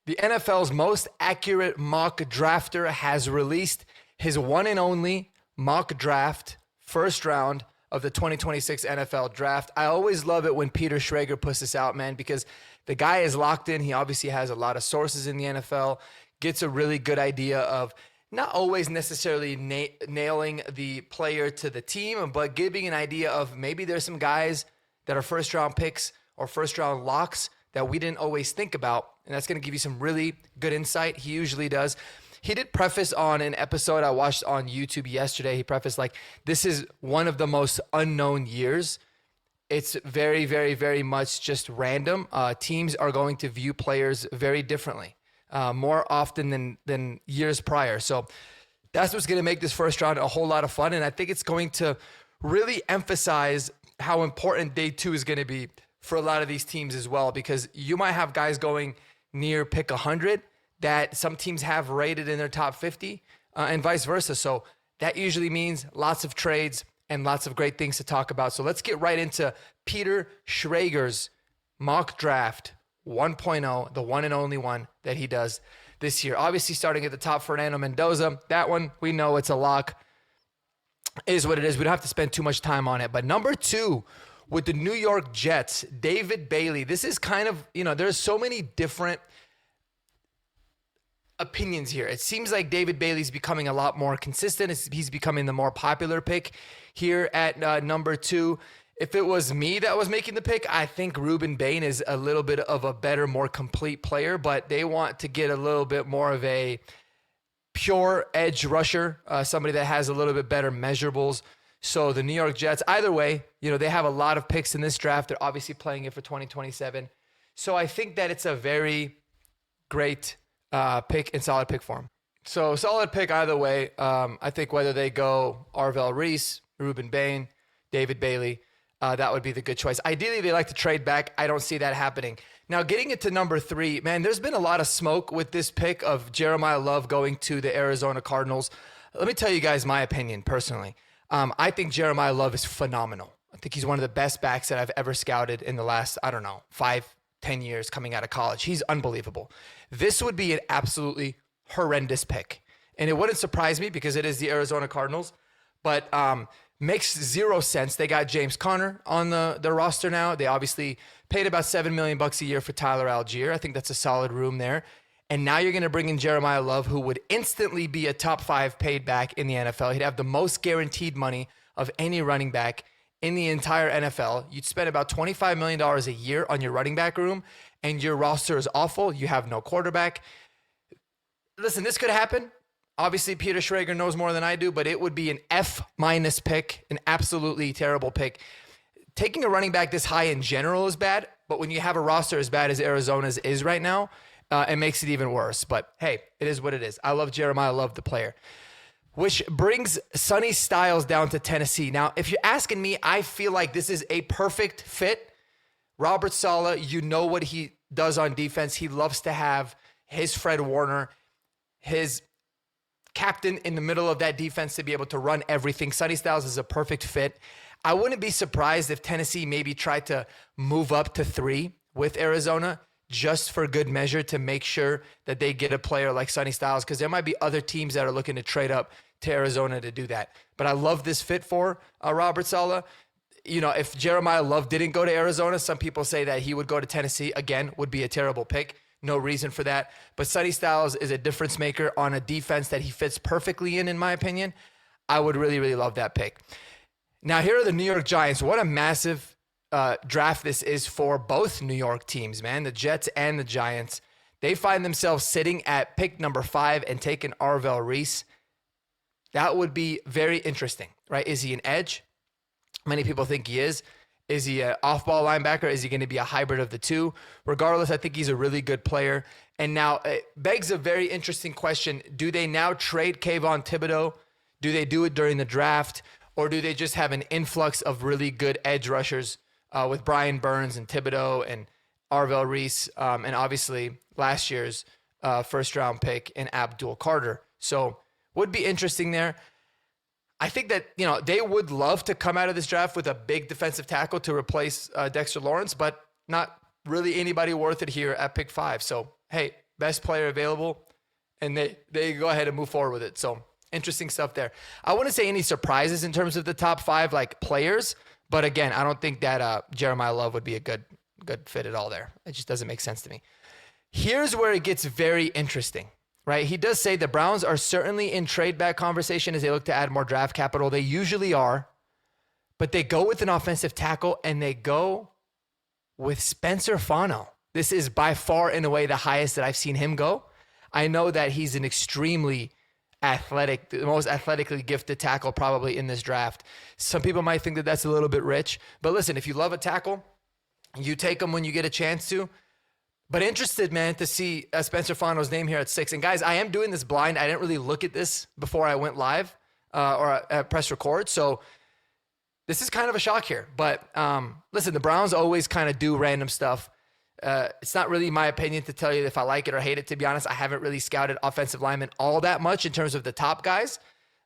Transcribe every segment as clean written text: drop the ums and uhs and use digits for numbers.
The NFL's most accurate mock drafter has released his one and only mock draft, first round of the 2026 NFL draft. I always love it when Peter Schrager puts this out, man, because the guy is locked in. He obviously has a lot of sources in the NFL, gets a really good idea of not always necessarily nailing the player to the team, but giving an idea of maybe there's some guys that are first round picks or first round locks that we didn't always think about. And that's going to give you some really good insight. He usually does. He did preface on an episode I watched on YouTube yesterday. He prefaced like, this is one of the most unknown years. It's very, very, very much just random. Teams are going to view players very differently, more often than years prior. So that's what's going to make this first round a whole lot of fun. And I think it's going to really emphasize how important day two is going to be for a lot of these teams as well, because you might have guys going near pick 100 that some teams have rated in their top 50 and vice versa. So that usually means lots of trades and lots of great things to talk about. So let's get right into Peter Schrager's mock draft 1.0, the one and only one that he does this year. Obviously starting at the top, Fernando Mendoza. That one, we know it's a lock. It is what it is. We don't have to spend too much time on it. But number 2, with the New York Jets, David Bailey. This is kind of, there's so many different opinions here. It seems like David Bailey's becoming a lot more consistent. He's becoming the more popular pick here at number 2. If it was me that was making the pick, I think Ruben Bain is a little bit of a better, more complete player, but they want to get a little bit more of a pure edge rusher, somebody that has a little bit better measurables. So the New York Jets, either way, they have a lot of picks in this draft. They're obviously playing it for 2027. So I think that it's a very great pick and solid pick for him. So solid pick either way. I think whether they go Arvell Reese, Ruben Bain, David Bailey, that would be the good choice. Ideally, they like to trade back. I don't see that happening. Now, getting into number 3, man, there's been a lot of smoke with this pick of Jeremiah Love going to the Arizona Cardinals. Let me tell you guys my opinion personally. I think Jeremiah Love is phenomenal. I think he's one of the best backs that I've ever scouted in the last, 5-10 years coming out of college. He's unbelievable. This would be an absolutely horrendous pick. And it wouldn't surprise me because it is the Arizona Cardinals, but makes zero sense. They got James Conner on the roster now. They obviously paid about $7 million a year for Tyler Algier. I think that's a solid room there. And now you're going to bring in Jeremiah Love, who would instantly be a top 5 paid back in the NFL. He'd have the most guaranteed money of any running back in the entire NFL. You'd spend about $25 million a year on your running back room, and your roster is awful. You have no quarterback. Listen, this could happen. Obviously, Peter Schrager knows more than I do, but it would be an F- pick, an absolutely terrible pick. Taking a running back this high in general is bad, but when you have a roster as bad as Arizona's is right now, it makes it even worse. But hey, it is what it is. I love Jeremiah Love, the player. Which brings Sonny Styles down to Tennessee. Now, if you're asking me, I feel like this is a perfect fit. Robert Saleh, you know what he does on defense. He loves to have his Fred Warner, his captain in the middle of that defense to be able to run everything. Sonny Styles is a perfect fit. I wouldn't be surprised if Tennessee maybe tried to move up to 3 with Arizona, just for good measure to make sure that they get a player like Sonny Styles, because there might be other teams that are looking to trade up to Arizona to do that. But I love this fit for Robert Saleh. If Jeremiah Love didn't go to Arizona, some people say that he would go to Tennessee. Again, would be a terrible pick. No reason for that. But Sonny Styles is a difference maker on a defense that he fits perfectly in my opinion. I would really, really love that pick. Now, here are the New York Giants. What a massive draft this is for both New York teams, man. The Jets and the Giants. They find themselves sitting at pick number 5 and taking Arvell Reese. That would be very interesting, right? Is he an edge? Many people think he is. Is he an off-ball linebacker? Is he going to be a hybrid of the two? Regardless, I think he's a really good player. And now it begs a very interesting question. Do they now trade Kayvon Thibodeau? Do they do it during the draft? Or do they just have an influx of really good edge rushers with Brian Burns and Thibodeau and Arvell Reese, and obviously last year's first-round pick in Abdul Carter? So would be interesting there. I think that, they would love to come out of this draft with a big defensive tackle to replace Dexter Lawrence, but not really anybody worth it here at pick 5. So, hey, best player available, and they go ahead and move forward with it. So interesting stuff there. I wouldn't say any surprises in terms of the top 5 like players, but again, I don't think that Jeremiah Love would be a good fit at all there. It just doesn't make sense to me. Here's where it gets very interesting, right? He does say the Browns are certainly in trade back conversation as they look to add more draft capital. They usually are, but they go with an offensive tackle and they go with Spencer Fano. This is by far in a way the highest that I've seen him go. I know that he's an extremely athletic, the most athletically gifted tackle probably in this draft. Some people might think that that's a little bit rich, but listen, if you love a tackle, you take them when you get a chance to. But interested, man, to see Spencer Fano's name here at 6. And guys, I am doing this blind. I didn't really look at this before I went live or press record. So this is kind of a shock here. But listen, the Browns always kind of do random stuff. It's not really my opinion to tell you if I like it or hate it, to be honest. I haven't really scouted offensive linemen all that much in terms of the top guys.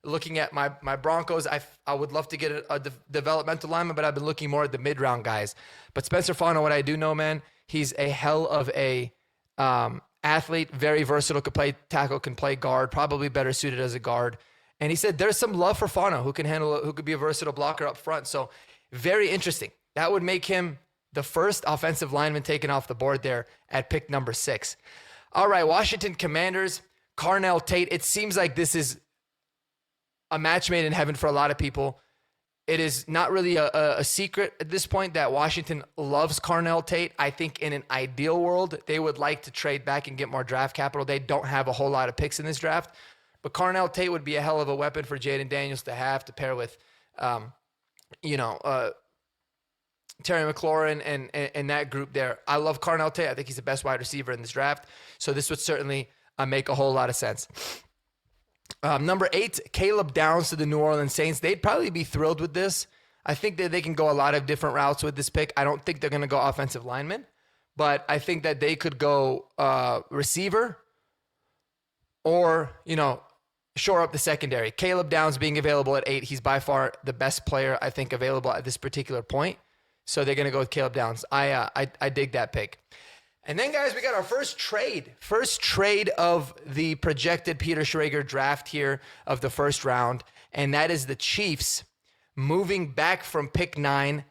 Looking at my Broncos, I would love to get a developmental lineman, but I've been looking more at the mid-round guys. But Spencer Fano, what I do know, man, he's a hell of a athlete, very versatile, can play tackle, can play guard, probably better suited as a guard. And he said there's some love for Fano, who could be a versatile blocker up front. So very interesting. That would make him the first offensive lineman taken off the board there at pick number 6. All right, Washington Commanders, Carnell Tate. It seems like this is a match made in heaven for a lot of people. It is not really a secret at this point that Washington loves Carnell Tate. I think in an ideal world, they would like to trade back and get more draft capital. They don't have a whole lot of picks in this draft, but Carnell Tate would be a hell of a weapon for Jaden Daniels to have to pair with, Terry McLaurin and that group there. I love Carnell Tate. I think he's the best wide receiver in this draft. So this would certainly make a whole lot of sense. Number 8, Caleb Downs to the New Orleans Saints. They'd probably be thrilled with this. I think that they can go a lot of different routes with this pick. I don't think they're going to go offensive lineman, but I think that they could go receiver or, shore up the secondary. Caleb Downs being available at 8. He's by far the best player, I think, available at this particular point. So they're going to go with Caleb Downs. I dig that pick. And then, guys, we got our first trade of the projected Peter Schrager draft here of the first round, and that is the Chiefs moving back from pick 9,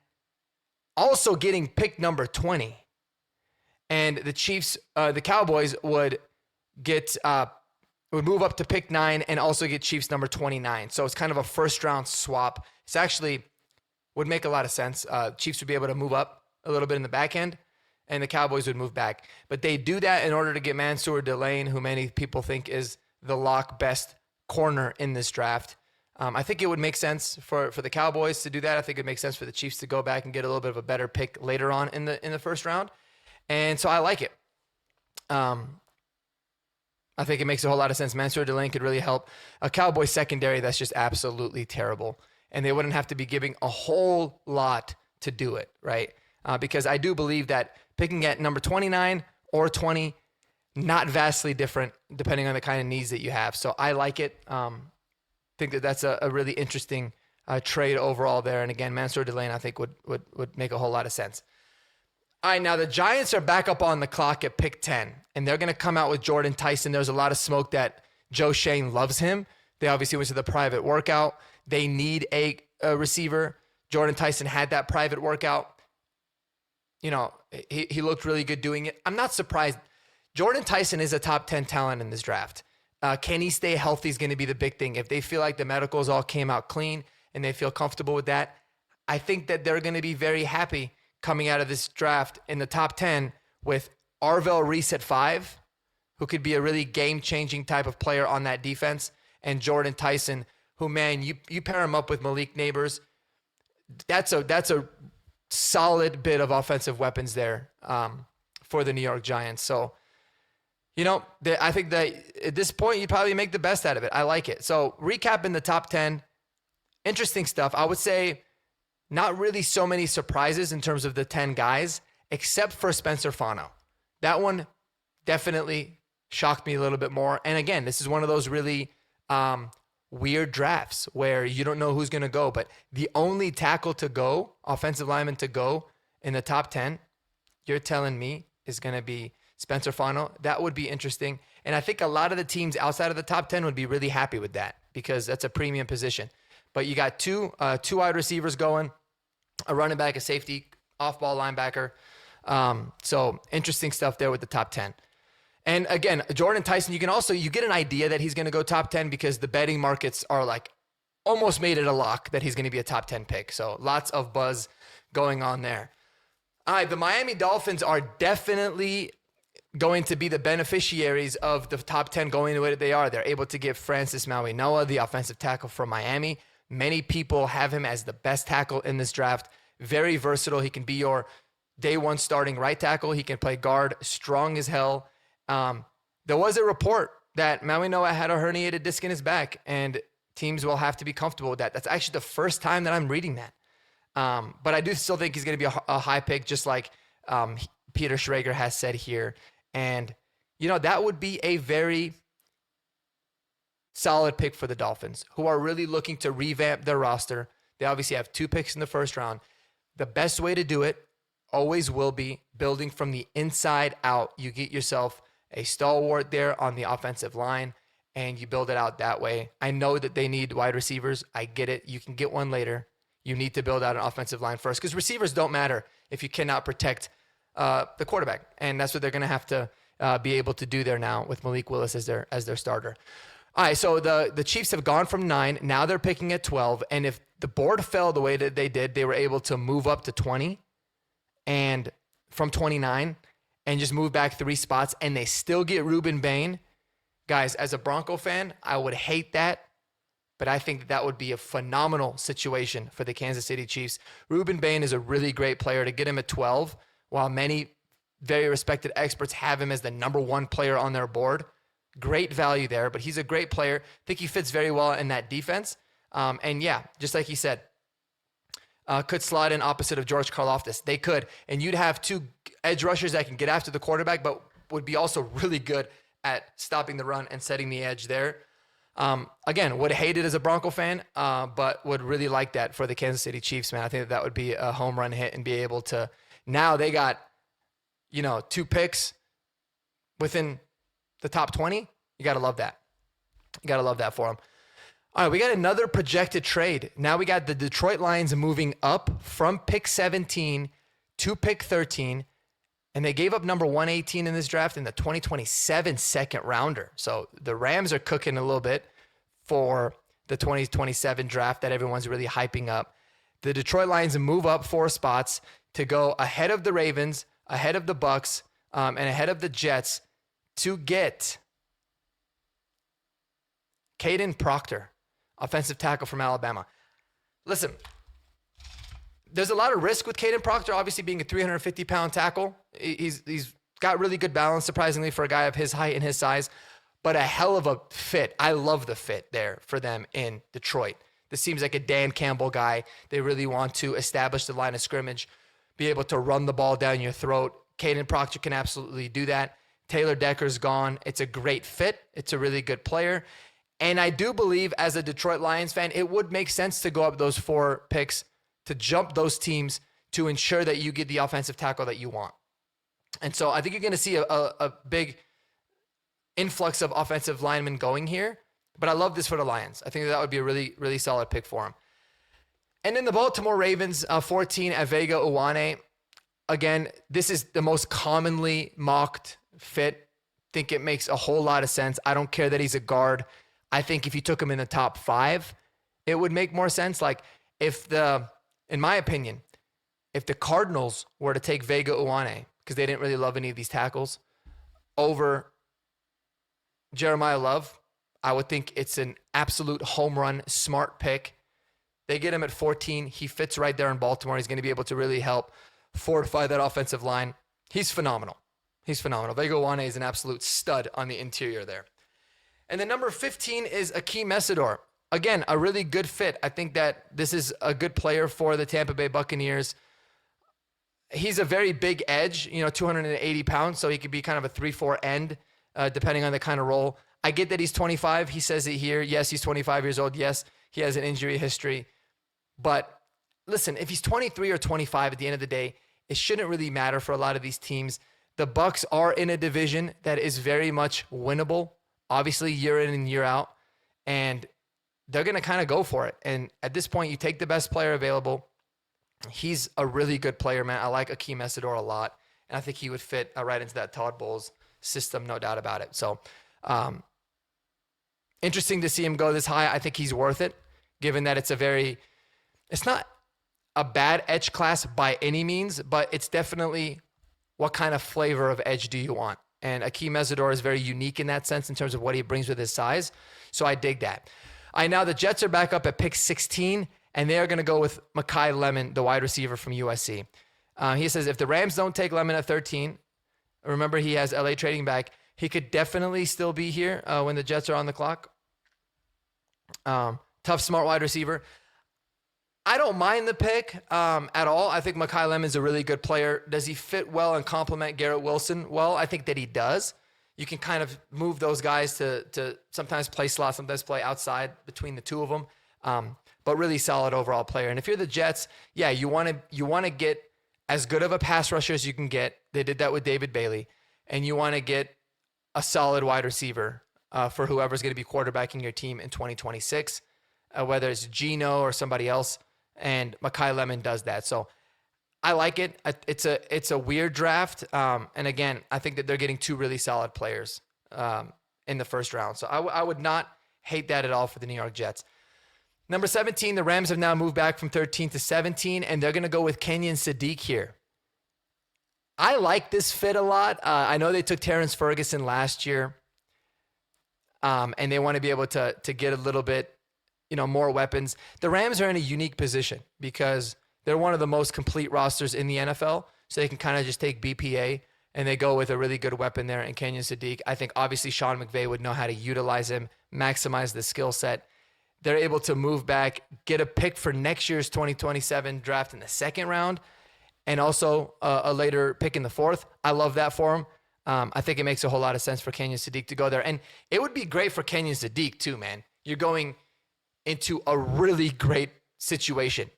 also getting pick number 20. And the Chiefs, the Cowboys would move up to pick 9 and also get Chiefs number 29. So it's kind of a first round swap. It's actually would make a lot of sense. Chiefs would be able to move up a little bit in the back end, and the Cowboys would move back. But they do that in order to get Mansour Delane, who many people think is the lock best corner in this draft. I think it would make sense for the Cowboys to do that. I think it makes sense for the Chiefs to go back and get a little bit of a better pick later on in the first round. And so I like it. I think it makes a whole lot of sense. Mansour Delane could really help a Cowboy secondary that's just absolutely terrible. And they wouldn't have to be giving a whole lot to do it, right? Because I do believe that picking at number 29 or 20, not vastly different depending on the kind of needs that you have. So I like it. Think that that's a really interesting trade overall there. And again, Mansour Delane, I think would make a whole lot of sense. All right, now the Giants are back up on the clock at pick 10, and they're going to come out with Jordan Tyson. There's a lot of smoke that Joe Shane loves him. They obviously went to the private workout. They need a receiver. Jordan Tyson had that private workout. He looked really good doing it. I'm not surprised. Jordan Tyson is a top 10 talent in this draft. Can he stay healthy is going to be the big thing. If they feel like the medicals all came out clean and they feel comfortable with that, I think that they're going to be very happy coming out of this draft in the top 10 with Arvell Reese at 5, who could be a really game-changing type of player on that defense, and Jordan Tyson, who, man, you pair him up with Malik Neighbors, that's a solid bit of offensive weapons there for the New York Giants. So, I think that at this point, you probably make the best out of it. I like it. So recapping the top 10, interesting stuff. I would say not really so many surprises in terms of the 10 guys, except for Spencer Fano. That one definitely shocked me a little bit more. And again, this is one of those really weird drafts where you don't know who's going to go, but the only tackle to go, offensive lineman to go in the top 10, you're telling me is going to be Spencer Fano. That would be interesting. And I think a lot of the teams outside of the top 10 would be really happy with that because that's a premium position. But you got two wide receivers going, a running back, a safety, off-ball linebacker. So interesting stuff there with the top 10. And again, Jordan Tyson, you get an idea that he's going to go top 10 because the betting markets are like almost made it a lock that he's going to be a top 10 pick. So lots of buzz going on there. All right, the Miami Dolphins are definitely going to be the beneficiaries of the top 10 going the way that they are. They're able to get Francis Mauigoa, the offensive tackle from Miami. Many people have him as the best tackle in this draft. Very versatile. He can be your day one starting right tackle. He can play guard, strong as hell. There was a report that Mauigoa had a herniated disc in his back, and teams will have to be comfortable with that. That's actually the first time that I'm reading that. But I do still think he's going to be a high pick, just like Peter Schrager has said here. And, that would be a very solid pick for the Dolphins, who are really looking to revamp their roster. They obviously have 2 picks in the first round. The best way to do it always will be building from the inside out. You get yourself a stalwart there on the offensive line, and you build it out that way. I know that they need wide receivers. I get it. You can get one later. You need to build out an offensive line first because receivers don't matter if you cannot protect the quarterback. And that's what they're going to have to be able to do there now with Malik Willis as their starter. All right, so the Chiefs have gone from 9. Now they're picking at 12. And if the board fell the way that they did, they were able to move up to 20 and from 29 and just move back 3 spots. And they still get Ruben Bain. Guys, as a Bronco fan, I would hate that. But I think that would be a phenomenal situation for the Kansas City Chiefs. Ruben Bain is a really great player. To get him at 12, while many very respected experts have him as the number 1 player on their board, great value there. But he's a great player. I think he fits very well in that defense. And yeah, just like he said, could slot in opposite of George Karlaftis. They could. And you'd have 2 edge rushers that can get after the quarterback, but would be also really good at stopping the run and setting the edge there. Again, would hate it as a Bronco fan, but would really like that for the Kansas City Chiefs, man. I think that would be a home run hit and be able to, now they got, 2 picks within the top 20. You got to love that. You got to love that for them. All right, we got another projected trade. Now we got the Detroit Lions moving up from pick 17 to pick 13. And they gave up number 118 in this draft in the 2027 second rounder. So the Rams are cooking a little bit for the 2027 draft that everyone's really hyping up. The Detroit Lions move up 4 spots to go ahead of the Ravens, ahead of the Bucks, and ahead of the Jets to get Caden Proctor, offensive tackle from Alabama. Listen, there's a lot of risk with Caden Proctor, obviously being a 350-pound tackle. He's got really good balance, surprisingly, for a guy of his height and his size, but a hell of a fit. I love the fit there for them in Detroit. This seems like a Dan Campbell guy. They really want to establish the line of scrimmage, be able to run the ball down your throat. Caden Proctor can absolutely do that. Taylor Decker's gone. It's a great fit. It's a really good player. And I do believe, as a Detroit Lions fan, it would make sense to go up those 4 picks to jump those teams to ensure that you get the offensive tackle that you want. And so I think you're going to see a big influx of offensive linemen going here, but I love this for the Lions. I think that would be a really, really solid pick for them. And then the Baltimore Ravens, 14 at Vega Uwane. Again, this is the most commonly mocked fit. Think it makes a whole lot of sense. I don't care that he's a guard. I think if you took him in the top 5, it would make more sense. Like in my opinion, if the Cardinals were to take Vega Uwane, because they didn't really love any of these tackles, over Jeremiah Love, I would think it's an absolute home run, smart pick. They get him at 14. He fits right there in Baltimore. He's going to be able to really help fortify that offensive line. He's phenomenal. He's phenomenal. Vega Uwane is an absolute stud on the interior there. And then number 15 is Akeem Mesidor. Again, a really good fit. I think that this is a good player for the Tampa Bay Buccaneers. He's a very big edge, 280 pounds, so he could be kind of a 3-4 end, depending on the kind of role. I get that he's 25. He says it here. Yes, he's 25 years old. Yes, he has an injury history. But listen, if he's 23 or 25 at the end of the day, it shouldn't really matter for a lot of these teams. The Bucs are in a division that is very much winnable, obviously year in and year out, and they're going to kind of go for it. And at this point, you take the best player available. He's a really good player, man. I like Akeem Essador a lot, and I think he would fit right into that Todd Bowles system, no doubt about it. So, interesting to see him go this high. I think he's worth it, given that it's not a bad edge class by any means, but it's definitely what kind of flavor of edge do you want? And Akeem Essador is very unique in that sense in terms of what he brings with his size. So I dig that. Now the Jets are back up at pick 16, and they are going to go with Mekhi Lemon, the wide receiver from USC. He says if the Rams don't take Lemon at 13, remember he has LA trading back, he could definitely still be here when the Jets are on the clock. Tough, smart wide receiver. I don't mind the pick at all. I think Mekhi Lemon's a really good player. Does he fit well and complement Garrett Wilson? Well, I think that he does. You can kind of move those guys to sometimes play slot, sometimes play outside between the two of them. But really solid overall player. And if you're the Jets, yeah, you want to get as good of a pass rusher as you can get. They did that with David Bailey. And you want to get a solid wide receiver for whoever's going to be quarterbacking your team in 2026, whether it's Geno or somebody else. And Mekhi Lemon does that. So I like it. It's a weird draft. And again, I think that they're getting two really solid players in the first round. So I would not hate that at all for the New York Jets. Number 17, the Rams have now moved back from 13 to 17, and they're going to go with Kenyon Sadiq here. I like this fit a lot. I know they took Terrence Ferguson last year, and they want to be able to get a little bit, more weapons. The Rams are in a unique position because they're one of the most complete rosters in the NFL, so they can kind of just take BPA, and they go with a really good weapon there in Kenyon Sadiq. I think obviously Sean McVay would know how to utilize him, maximize the skill set. They're able to move back, get a pick for next year's 2027 draft in the second round, and also a later pick in the fourth. I love that for him. I think it makes a whole lot of sense for Kenyon Sadiq to go there. And it would be great for Kenyon Sadiq too, man. You're going into a really great situation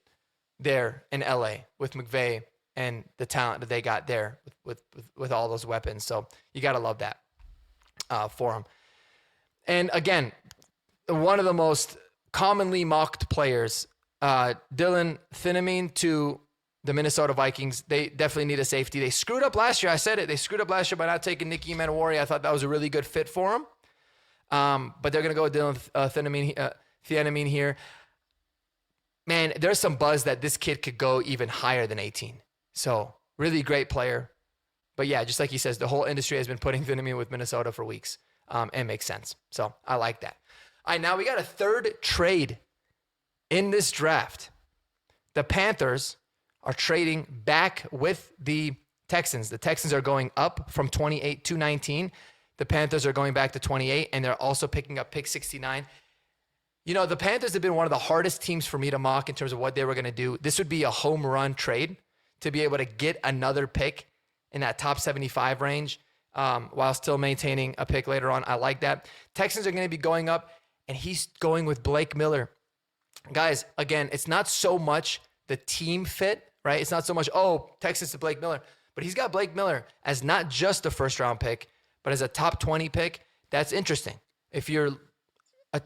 there in LA with McVay and the talent that they got there with all those weapons. So you got to love that for him. And again, one of the most commonly mocked players, Dylan Thineman to the Minnesota Vikings. They definitely need a safety. They screwed up last year. I said it. They screwed up last year by not taking Nicky Manowari. I thought that was a really good fit for him. But they're going to go with Dylan Thineman here. Man, there's some buzz that this kid could go even higher than 18. So really great player. But yeah, just like he says, the whole industry has been putting Thineman with Minnesota for weeks. And makes sense. So I like that. All right, now we got a third trade in this draft. The Panthers are trading back with the Texans. The Texans are going up from 28 to 19. The Panthers are going back to 28, and they're also picking up pick 69. The Panthers have been one of the hardest teams for me to mock in terms of what they were going to do. This would be a home run trade to be able to get another pick in that top 75 range while still maintaining a pick later on. I like that. Texans are going to be going up, and he's going with Blake Miller. Guys, again, it's not so much the team fit, right? It's not so much, Texans to Blake Miller. But he's got Blake Miller as not just a first-round pick, but as a top 20 pick. That's interesting. If you're a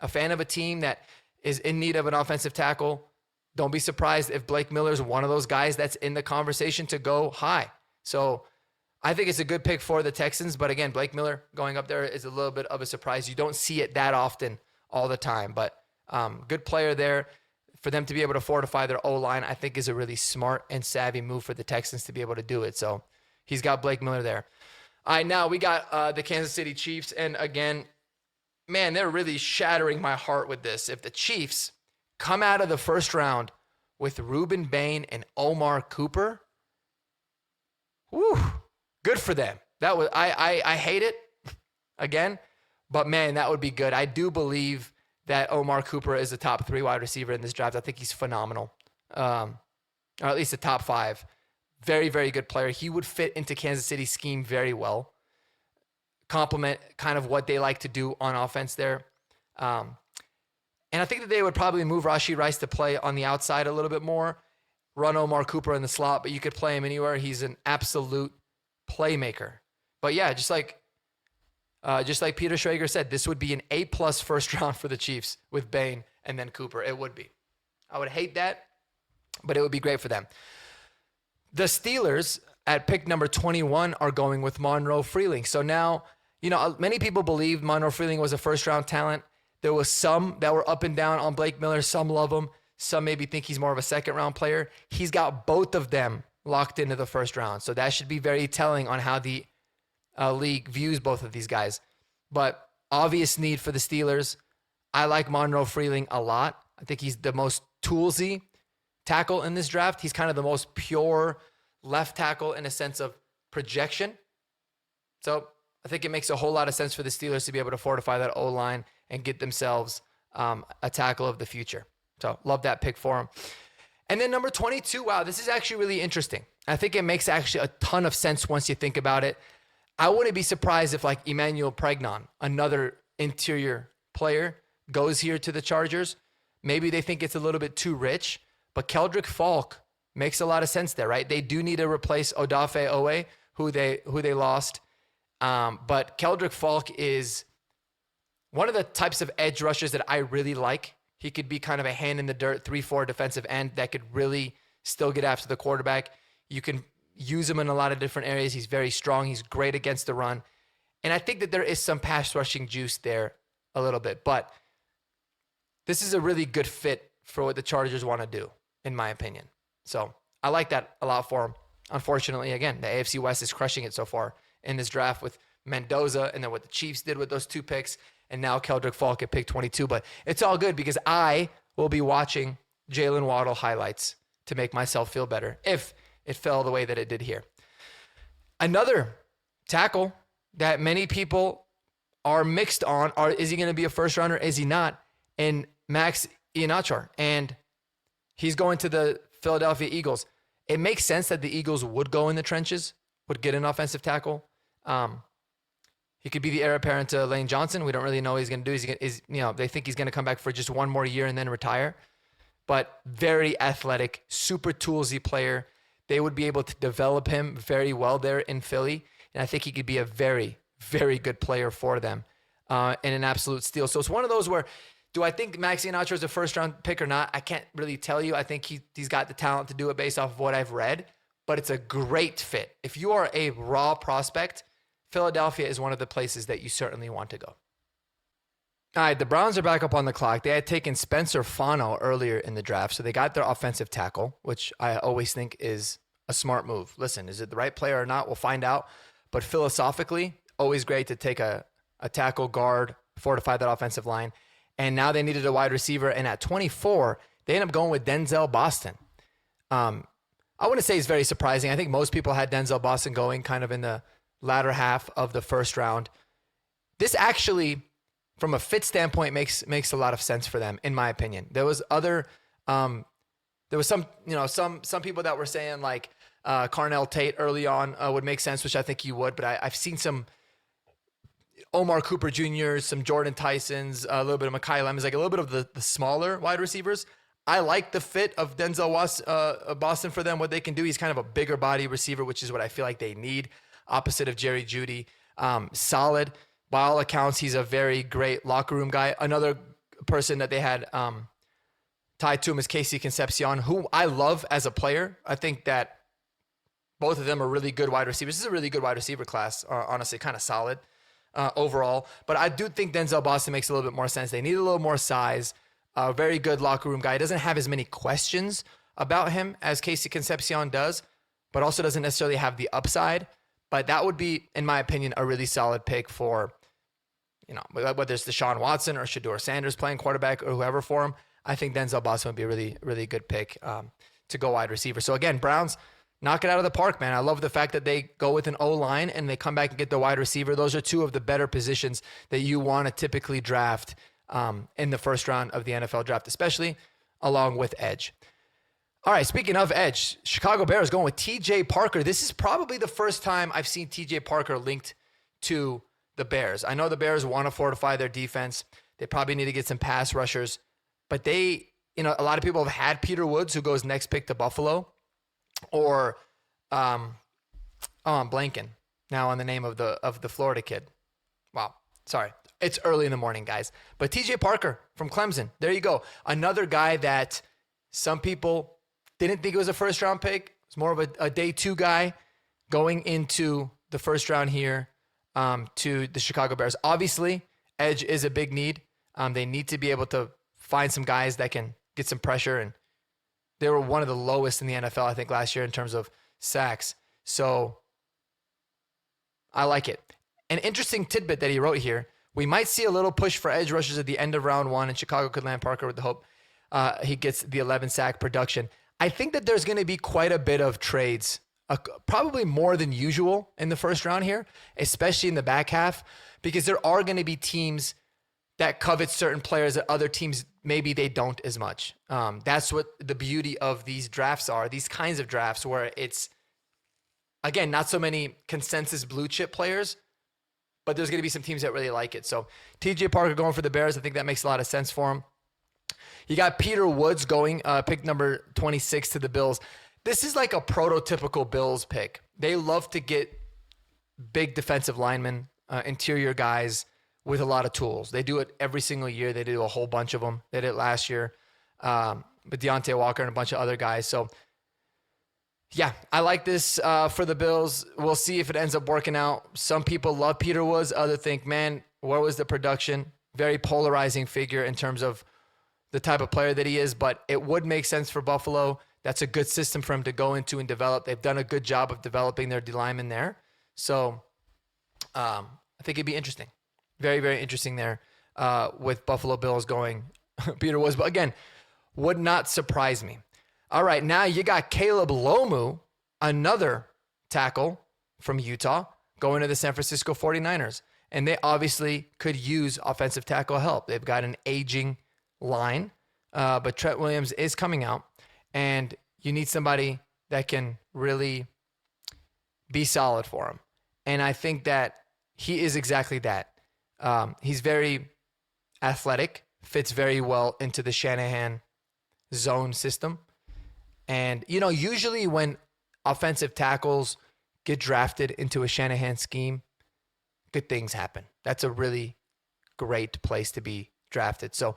fan of a team that is in need of an offensive tackle, don't be surprised if Blake Miller is one of those guys that's in the conversation to go high. So I think it's a good pick for the Texans. But again, Blake Miller going up there is a little bit of a surprise. You don't see it that often all the time. But good player there. For them to be able to fortify their O-line, I think is a really smart and savvy move for the Texans to be able to do it. So he's got Blake Miller there. All right, now we got the Kansas City Chiefs. And again, man, they're really shattering my heart with this. If the Chiefs come out of the first round with Reuben Bain and Omar Cooper, whew, good for them. That was I hate it again, but man, that would be good. I do believe that Omar Cooper is a top 3 wide receiver in this draft. I think he's phenomenal, or at least a top 5. Very, very good player. He would fit into Kansas City's scheme very well. Complement kind of what they like to do on offense there. And I think that they would probably move Rashee Rice to play on the outside a little bit more, run Omar Cooper in the slot, but you could play him anywhere. He's an absolute playmaker. But yeah, just like Peter Schrager said, this would be an A+ first round for the Chiefs with Bain and then Cooper. It would be. I would hate that, but it would be great for them. The Steelers at pick number 21 are going with Monroe Freeling. So now, many people believe Monroe Freeling was a first round talent. There was some that were up and down on Blake Miller. Some love him. Some maybe think he's more of a second round player. He's got both of them locked into the first round. So that should be very telling on how the league views both of these guys. But obvious need for the Steelers. I like Monroe Freeling a lot. I think he's the most toolsy tackle in this draft. He's kind of the most pure left tackle in a sense of projection. So I think it makes a whole lot of sense for the Steelers to be able to fortify that O-line and get themselves a tackle of the future. So love that pick for him. And then number 22, wow, this is actually really interesting. I think it makes actually a ton of sense once you think about it. I wouldn't be surprised if like Emmanuel Pregnon, another interior player, goes here to the Chargers. Maybe they think it's a little bit too rich, but Keldrick Falk makes a lot of sense there, right? They do need to replace Odafe Owe, who they lost. But Keldrick Falk is one of the types of edge rushers that I really like. He could be kind of a hand in the dirt, 3-4 defensive end that could really still get after the quarterback. You can use him in a lot of different areas. He's very strong. He's great against the run. And I think that there is some pass rushing juice there a little bit. But this is a really good fit for what the Chargers want to do, in my opinion. So I like that a lot for him. Unfortunately, again, the AFC West is crushing it so far in this draft with Mendoza and then what the Chiefs did with those 2 picks. And now Keldrick Falk at pick 22. But it's all good because I will be watching Jalen Waddle highlights to make myself feel better if it fell the way that it did here. Another tackle that many people are mixed on is he going to be a first rounder? Is he not? And Max Ianachar. And he's going to the Philadelphia Eagles. It makes sense that the Eagles would go in the trenches, would get an offensive tackle. He could be the heir apparent to Lane Johnson. We don't really know what he's going to do. They think he's going to come back for just one more year and then retire. But very athletic, super toolsy player. They would be able to develop him very well there in Philly. And I think he could be a very, very good player for them and an absolute steal. So it's one of those where, do I think Max Ianachar is a first-round pick or not? I can't really tell you. I think he's got the talent to do it based off of what I've read. But it's a great fit. If you are a raw prospect, Philadelphia is one of the places that you certainly want to go. All right, the Browns are back up on the clock. They had taken Spencer Fano earlier in the draft, so they got their offensive tackle, which I always think is a smart move. Listen, is it the right player or not? We'll find out. But philosophically, always great to take a tackle guard, fortify that offensive line. And now they needed a wide receiver, and at 24, they end up going with Denzel Boston. I wouldn't say it's very surprising. I think most people had Denzel Boston going kind of in the latter half of the first round. This actually, from a fit standpoint, makes a lot of sense for them, in my opinion. There was some people that were saying like Carnell Tate early on would make sense, which I think he would, but I've seen some Omar Cooper Jr., some Jordan Tysons, a little bit of Mekhi Lemons, like a little bit of the smaller wide receivers. I like the fit of Denzel Boston for them, what they can do. He's kind of a bigger body receiver, which is what I feel like they need, opposite of Jerry Jeudy. Solid. By all accounts, he's a very great locker room guy. Another person that they had tied to him is Casey Concepcion, who I love as a player. I think that both of them are really good wide receivers. This is a really good wide receiver class, honestly, kind of solid overall. But I do think Denzel Boston makes a little bit more sense. They need a little more size. A very good locker room guy. He doesn't have as many questions about him as Casey Concepcion does, but also doesn't necessarily have the upside. But that would be, in my opinion, a really solid pick for, whether it's Deshaun Watson or Shedeur Sanders playing quarterback or whoever for him. I think Denzel Boston would be a really, really good pick to go wide receiver. So again, Browns knock it out of the park, man. I love the fact that they go with an O-line and they come back and get the wide receiver. Those are two of the better positions that you want to typically draft in the first round of the NFL draft, especially along with edge. All right, speaking of edge, Chicago Bears going with TJ Parker. This is probably the first time I've seen TJ Parker linked to the Bears. I know the Bears want to fortify their defense. They probably need to get some pass rushers, but they, a lot of people have had Peter Woods, who goes next pick to Buffalo, or Oh, I'm blanking now on the name of the Florida kid. Wow. Sorry. It's early in the morning, guys. But TJ Parker from Clemson. There you go. Another guy that some people didn't think it was a first round pick. It's more of a day 2 guy going into the first round here to the Chicago Bears. Obviously, edge is a big need. They need to be able to find some guys that can get some pressure. And they were one of the lowest in the NFL, I think, last year in terms of sacks. So I like it. An interesting tidbit that he wrote here. We might see a little push for edge rushers at the end of round 1, and Chicago could land Parker with the hope he gets the 11 sack production. I think that there's going to be quite a bit of trades, probably more than usual in the first round here, especially in the back half, because there are going to be teams that covet certain players that other teams, maybe they don't as much. That's what the beauty of these drafts are, these kinds of drafts where it's, again, not so many consensus blue chip players, but there's going to be some teams that really like it. So TJ Parker going for the Bears, I think that makes a lot of sense for him. You got Peter Woods going, pick number 26 to the Bills. This is like a prototypical Bills pick. They love to get big defensive linemen, interior guys with a lot of tools. They do it every single year. They do a whole bunch of them. They did it last year, but Deontay Walker and a bunch of other guys. So yeah, I like this for the Bills. We'll see if it ends up working out. Some people love Peter Woods. Others think, man, where was the production? Very polarizing figure in terms of the type of player that he is, but it would make sense for Buffalo. That's a good system for him to go into and develop. They've done a good job of developing their D linemen there. So I think it'd be interesting. Very, very interesting there with Buffalo Bills going Peter Woods. But again, would not surprise me. All right, now you got Caleb Lomu, another tackle from Utah, going to the San Francisco 49ers. And they obviously could use offensive tackle help. They've got an aging line, but Trent Williams is coming out. And you need somebody that can really be solid for him. And I think that he is exactly that. He's very athletic, fits very well into the Shanahan zone system. And, you know, usually when offensive tackles get drafted into a Shanahan scheme, good things happen. That's a really great place to be drafted. So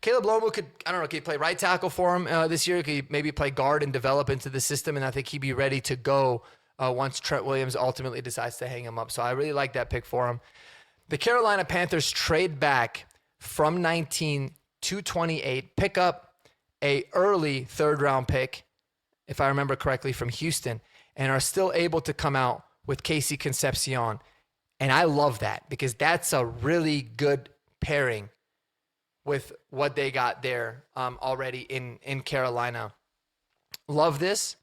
Caleb Lomu could he play right tackle for him this year? Could he maybe play guard and develop into the system? And I think he'd be ready to go once Trent Williams ultimately decides to hang him up. So I really like that pick for him. The Carolina Panthers trade back from 19 to 28, pick up a early third-round pick, if I remember correctly, from Houston, and are still able to come out with Casey Concepcion. And I love that because that's a really good pairing with what they got there already in Carolina. Love this.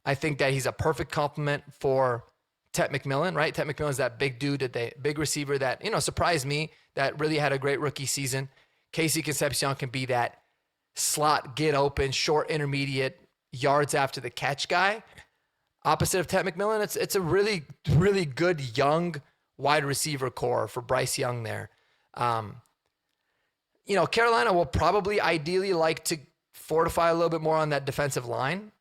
I think that he's a perfect complement for Tet McMillan, right? Tet McMillan's that big dude, big receiver that, surprised me, that really had a great rookie season. Casey Concepcion can be that slot, get open, short, intermediate, yards after the catch guy. Opposite of Tet McMillan, it's a really, really good young wide receiver core for Bryce Young there. Carolina will probably ideally like to fortify a little bit more on that defensive line,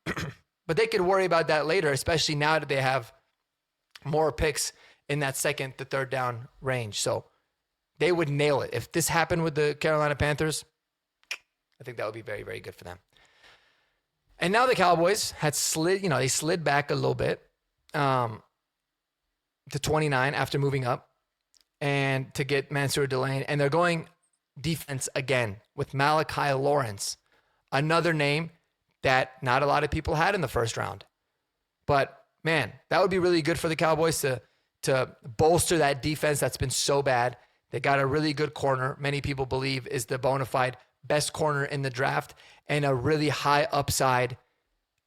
but they could worry about that later, especially now that they have more picks in that second to third down range. So they would nail it. If this happened with the Carolina Panthers, I think that would be very, very good for them. And now the Cowboys had they slid back a little bit to 29 after moving up and to get Mansour Delane. And they're going defense again with Malachi Lawrence, another name that not a lot of people had in the first round. But man, that would be really good for the Cowboys to bolster that defense that's been so bad. They got a really good corner. Many people believe is the bona fide best corner in the draft, and a really high upside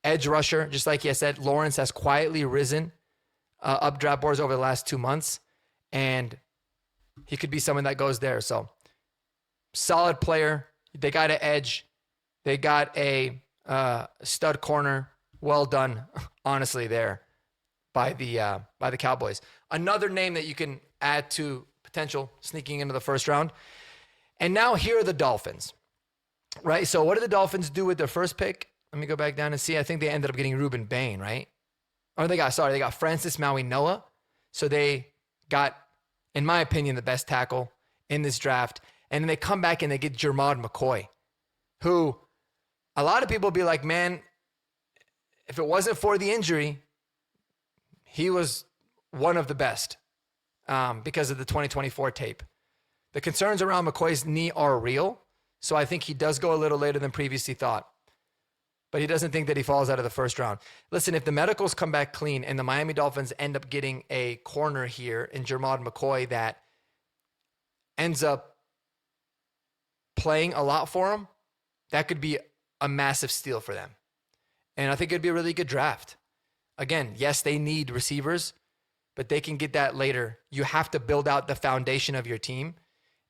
edge rusher. Just like I said, Lawrence has quietly risen up draft boards over the last 2 months, and he could be someone that goes there. So solid player. They got an edge. They got a stud corner. Well done, honestly, there by the Cowboys. Another name that you can add to potential sneaking into the first round. And now here are the Dolphins, right? So what did the Dolphins do with their first pick? Let me go back down and see. I think they ended up getting Ruben Bain, right? Or they got Francis Maui-Noah. So they got, in my opinion, the best tackle in this draft. And then they come back and they get Jermod McCoy, who a lot of people be like, man, if it wasn't for the injury, he was one of the best because of the 2024 tape. The concerns around McCoy's knee are real, so I think he does go a little later than previously thought. But he doesn't think that he falls out of the first round. Listen, if the medicals come back clean and the Miami Dolphins end up getting a corner here in Jermod McCoy that ends up playing a lot for him, that could be a massive steal for them. And I think it'd be a really good draft. Again, yes, they need receivers, but they can get that later. You have to build out the foundation of your team.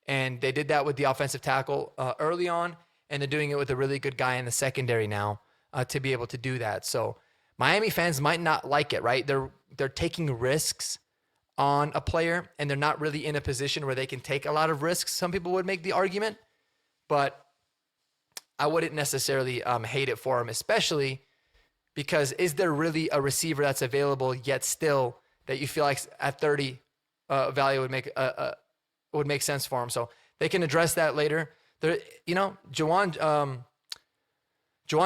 And they did that with the offensive tackle early on, and they're doing it with a really good guy in the secondary now to be able to do that. So Miami fans might not like it, right? They're taking risks on a player, and they're not really in a position where they can take a lot of risks. Some people would make the argument, but I wouldn't necessarily hate it for him, especially because is there really a receiver that's available yet still that you feel like at 30 value would make sense for him? So they can address that later. There, Juwan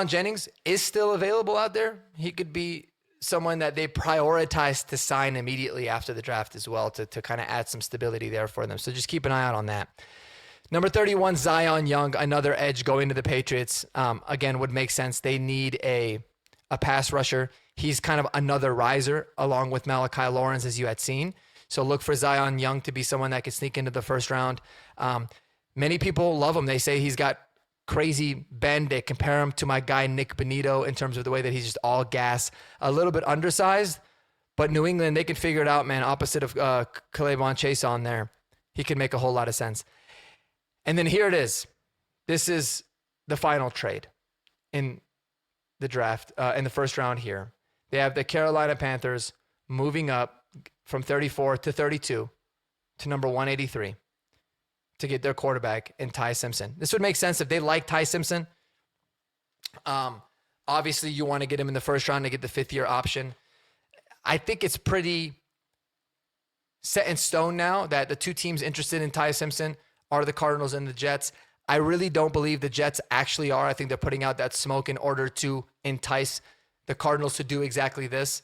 Jennings is still available out there. He could be someone that they prioritize to sign immediately after the draft as well to kind of add some stability there for them. So just keep an eye out on that. Number 31, Zion Young, another edge going to the Patriots. Again, would make sense. They need a pass rusher. He's kind of another riser along with Malachi Lawrence, as you had seen. So look for Zion Young to be someone that could sneak into the first round. Many people love him. They say he's got crazy bend. They compare him to my guy Nick Bonito in terms of the way that he's just all gas, a little bit undersized. But New England, they can figure it out, man. Opposite of Calais Chase on there, he can make a whole lot of sense. And then here it is. This is the final trade in the draft, in the first round here. They have the Carolina Panthers moving up from 34 to 32 to number 183 to get their quarterback in Ty Simpson. This would make sense if they like Ty Simpson. Obviously, you want to get him in the first round to get the fifth-year option. I think it's pretty set in stone now that the two teams interested in Ty Simpson are the Cardinals and the Jets. I really don't believe the Jets actually are. I think they're putting out that smoke in order to entice the Cardinals to do exactly this.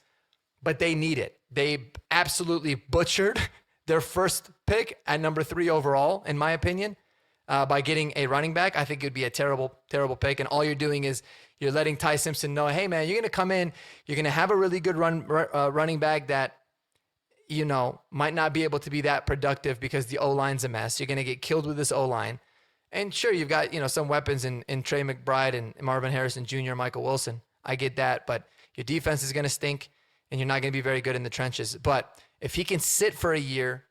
But they need it. They absolutely butchered their first pick at number 3 overall, in my opinion, by getting a running back. I think it would be a terrible, terrible pick. And all you're doing is you're letting Ty Simpson know, hey, man, you're going to come in. You're going to have a really good running back that, might not be able to be that productive because the O-line's a mess. You're going to get killed with this O-line. And sure, you've got, some weapons in Trey McBride and Marvin Harrison Jr., Michael Wilson. I get that, but your defense is going to stink and you're not going to be very good in the trenches. But if he can sit for a year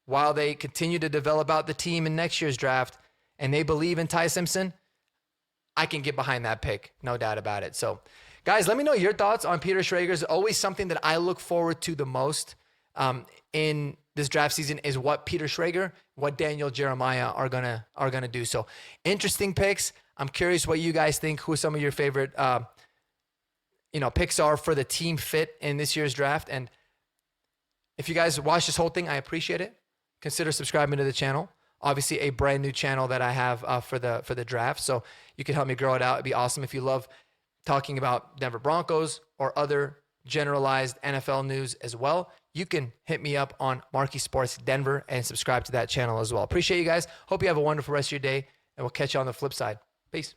while they continue to develop out the team in next year's draft and they believe in Ty Simpson, I can get behind that pick, no doubt about it. So, guys, let me know your thoughts on Peter Schrager. It's always something that I look forward to the most in this draft season is what Peter Schrager, what Daniel Jeremiah are gonna do. So, interesting picks. I'm curious what you guys think. Who some of your favorite picks are for the team fit in this year's draft. And if you guys watch this whole thing, I appreciate it. Consider subscribing to the channel. Obviously, a brand new channel that I have for the draft. So you can help me grow it out. It'd be awesome if you love talking about Denver Broncos or other generalized NFL news as well. You can hit me up on Marquee Sports Denver and subscribe to that channel as well. Appreciate you guys. Hope you have a wonderful rest of your day, and we'll catch you on the flip side. Peace.